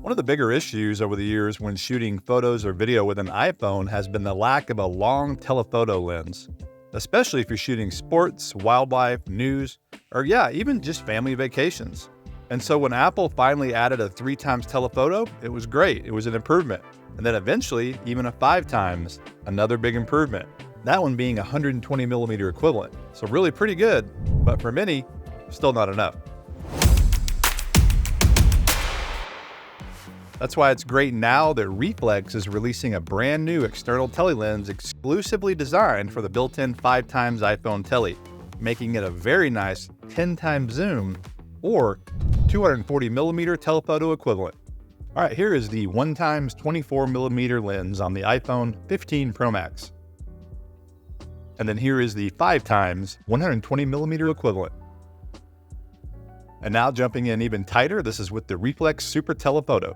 One of the bigger issues over the years when shooting photos or video with an iPhone has been the lack of a long telephoto lens, especially if you're shooting sports, wildlife, news, or even just family vacations. And so when Apple finally added a 3x telephoto, it was great. It was an improvement. And then eventually, even a 5x, another big improvement. That one being 120mm equivalent. So really pretty good, but for many, still not enough. That's why it's great now that ReeFlex is releasing a brand new external tele lens exclusively designed for the built-in 5x iPhone tele, making it a very nice 10x zoom or 240mm telephoto equivalent. All right, here is the 1x 24mm lens on the iPhone 15 Pro Max. And then here is the 5x 120mm equivalent. And now jumping in even tighter, this is with the ReeFlex Super Telephoto.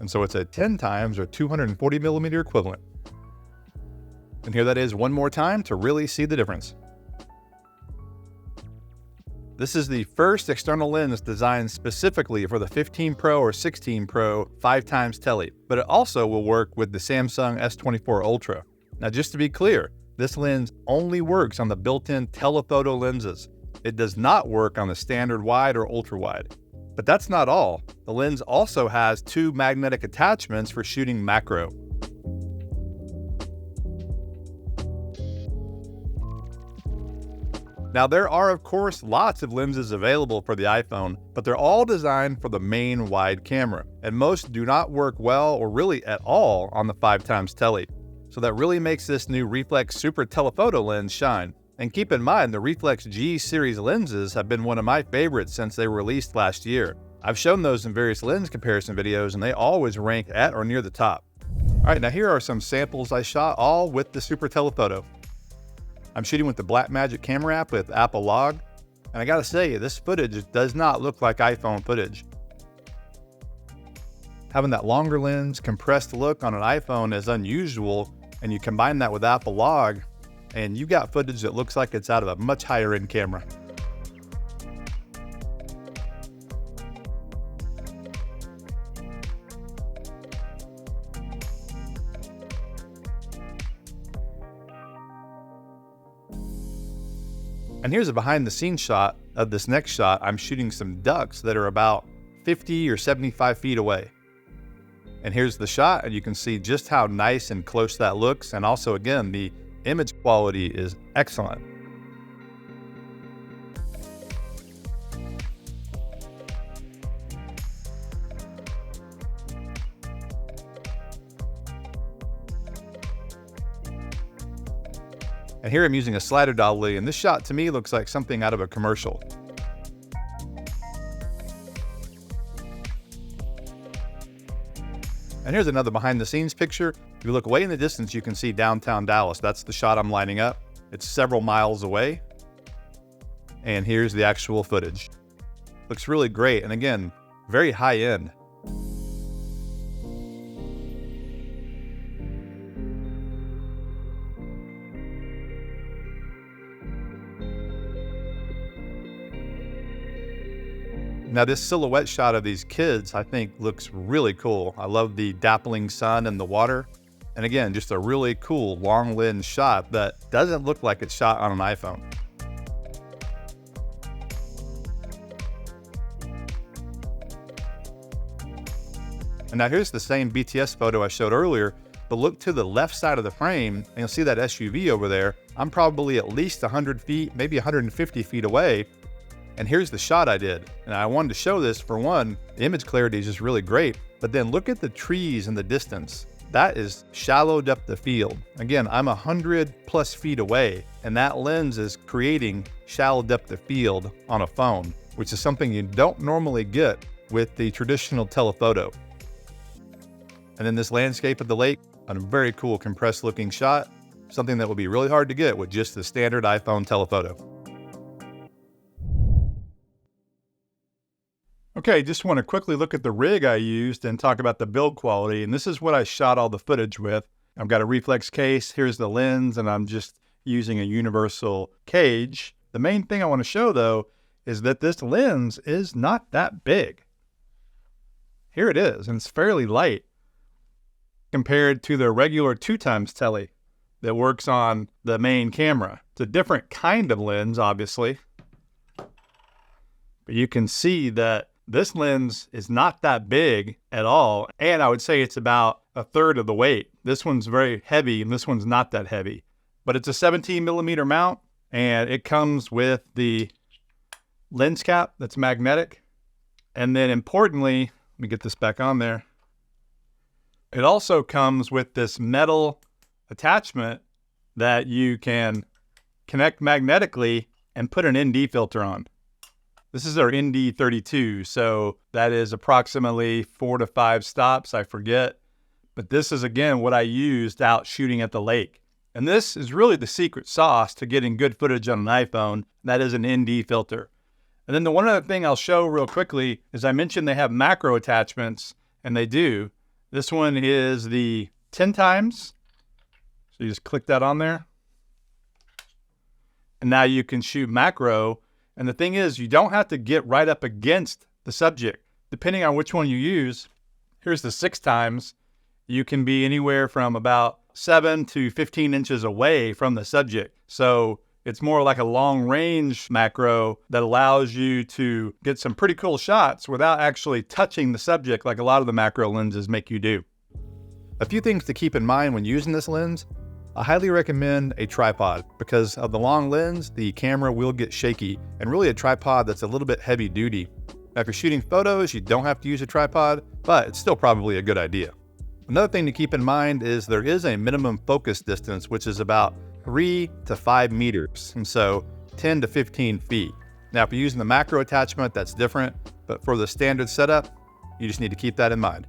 And so it's a 10x or 240mm equivalent. And here that is one more time to really see the difference. This is the first external lens designed specifically for the 15 Pro or 16 Pro 5x tele, but it also will work with the Samsung S24 Ultra. Now just to be clear, this lens only works on the built-in telephoto lenses. It does not work on the standard wide or ultra wide. But that's not all. The lens also has two magnetic attachments for shooting macro. Now there are of course lots of lenses available for the iPhone, but they're all designed for the main wide camera, and most do not work well or really at all on the 5x tele. So that really makes this new ReeFlex Super Telephoto lens shine. And keep in mind, the ReeFlex G series lenses have been one of my favorites since they were released last year. I've shown those in various lens comparison videos and they always rank at or near the top. All right, now here are some samples I shot all with the Super Telephoto. I'm shooting with the Blackmagic camera app with Apple Log, and I gotta say, this footage does not look like iPhone footage. Having that longer lens, compressed look on an iPhone is unusual, and you combine that with Apple Log, and you got footage that looks like it's out of a much higher end camera. And here's a behind the scenes shot of this next shot. I'm shooting some ducks that are about 50 or 75 feet away. And here's the shot, and you can see just how nice and close that looks. And also again, the image quality is excellent. And here I'm using a slider dolly, and this shot to me looks like something out of a commercial. And here's another behind the scenes picture. If you look way in the distance, you can see downtown Dallas. That's the shot I'm lining up. It's several miles away. And here's the actual footage. Looks really great. And again, very high end. Now this silhouette shot of these kids, I think looks really cool. I love the dappling sun and the water. And again, just a really cool long lens shot that doesn't look like it's shot on an iPhone. And now here's the same BTS photo I showed earlier, but look to the left side of the frame and you'll see that SUV over there. I'm probably at least 100 feet, maybe 150 feet away. And here's the shot I did. And I wanted to show this for one, the image clarity is just really great, but then look at the trees in the distance. That is shallow depth of field. Again, I'm 100+ feet away, and that lens is creating shallow depth of field on a phone, which is something you don't normally get with the traditional telephoto. And then this landscape of the lake, a very cool compressed looking shot, something that would be really hard to get with just the standard iPhone telephoto. Okay, just want to quickly look at the rig I used and talk about the build quality. And this is what I shot all the footage with. I've got a ReeFlex case, here's the lens, and I'm just using a universal cage. The main thing I want to show though is that this lens is not that big. here it is, and it's fairly light compared to the regular 2x Tele that works on the main camera. It's a different kind of lens, obviously, but you can see that this lens is not that big at all, and I would say it's about a third of the weight. This one's very heavy, and this one's not that heavy. But it's a 17mm mount, and it comes with the lens cap that's magnetic. And then importantly, let me get this back on there. It also comes with this metal attachment that you can connect magnetically and put an ND filter on. This is our ND32, so that is approximately 4 to 5 stops, I forget. But this is, again, what I used out shooting at the lake. And this is really the secret sauce to getting good footage on an iPhone. That is an ND filter. And then the one other thing I'll show real quickly is I mentioned they have macro attachments, and they do. This one is the 10x. So you just click that on there. And now you can shoot macro. And the thing is, you don't have to get right up against the subject. Depending on which one you use, here's the 6x. You can be anywhere from about 7 to 15 inches away from the subject. So it's more like a long range macro that allows you to get some pretty cool shots without actually touching the subject like a lot of the macro lenses make you do. A few things to keep in mind when using this lens. I highly recommend a tripod because of the long lens, the camera will get shaky, and really a tripod that's a little bit heavy duty. Now, if you're shooting photos, you don't have to use a tripod, but it's still probably a good idea. Another thing to keep in mind is there is a minimum focus distance, which is about 3 to 5 meters, and so 10 to 15 feet. Now, if you're using the macro attachment, that's different, but for the standard setup, you just need to keep that in mind.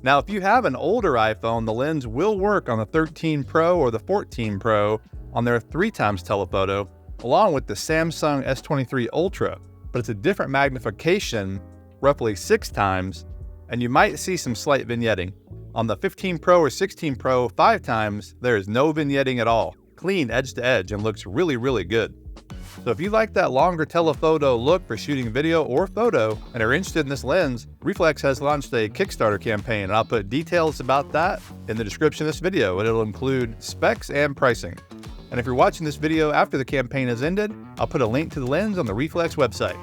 Now, if you have an older iPhone, the lens will work on the 13 Pro or the 14 Pro on their 3x telephoto, along with the Samsung S23 Ultra, but it's a different magnification, roughly 6 times, and you might see some slight vignetting. On the 15 Pro or 16 Pro 5x, there is no vignetting at all, clean edge to edge, and looks really, really good. So if you like that longer telephoto look for shooting video or photo and are interested in this lens, ReeFlex has launched a Kickstarter campaign, and I'll put details about that in the description of this video, and it'll include specs and pricing. And if you're watching this video after the campaign has ended, I'll put a link to the lens on the ReeFlex website.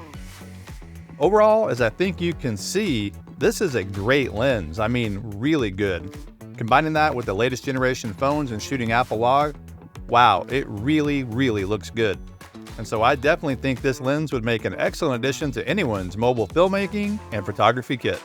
Overall, as I think you can see, this is a great lens. I mean, really good. Combining that with the latest generation phones and shooting Apple log, wow, it really, really looks good. And so I definitely think this lens would make an excellent addition to anyone's mobile filmmaking and photography kit.